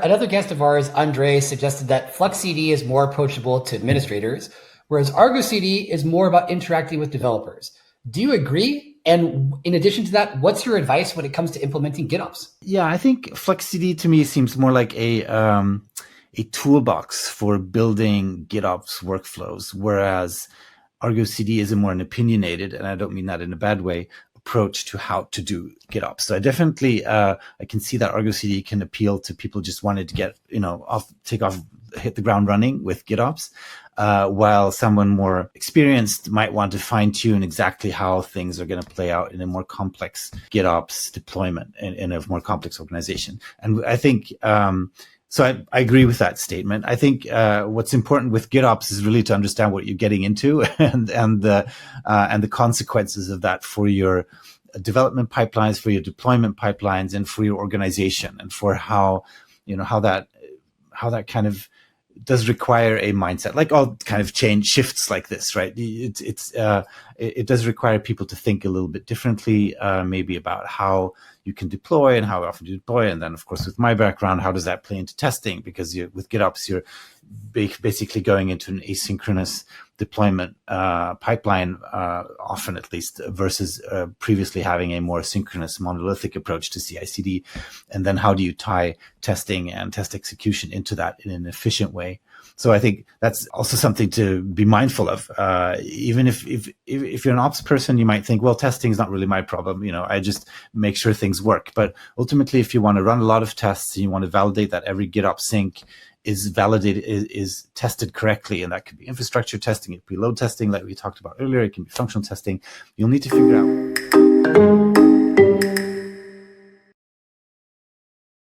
Another guest of ours, Andre, suggested that FluxCD is more approachable to administrators, whereas ArgoCD is more about interacting with developers. Do you agree? And in addition to that, what's your advice when it comes to implementing GitOps? Yeah, I think FluxCD to me seems more like a toolbox for building GitOps workflows, whereas ArgoCD is a more an opinionated, and I don't mean that in a bad way, approach to how to do GitOps. So I definitely I can see that ArgoCD can appeal to people just wanted to get hit the ground running with GitOps, while someone more experienced might want to fine tune exactly how things are going to play out in a more complex GitOps deployment in a more complex organization. And I think so I agree with that statement. I think what's important with GitOps is really to understand what you're getting into and the consequences of that for your development pipelines, for your deployment pipelines, and for your organization, and for how that kind of does require a mindset, like all kind of change shifts like this, right? It does require people to think a little bit differently, maybe about how you can deploy and how often you deploy. And then, of course, with my background, how does that play into testing? Because with GitOps, you're basically going into an asynchronous deployment pipeline, often at least, versus previously having a more synchronous monolithic approach to CI/CD. And then how do you tie testing and test execution into that in an efficient way? So I think that's also something to be mindful of. Even if you're an ops person, you might think, well, testing is not really my problem. I just make sure things work. But ultimately, if you want to run a lot of tests and you want to validate that every GitOps sync is validated, is tested correctly, and that could be infrastructure testing, it could be load testing like we talked about earlier, it can be functional testing, you'll need to figure out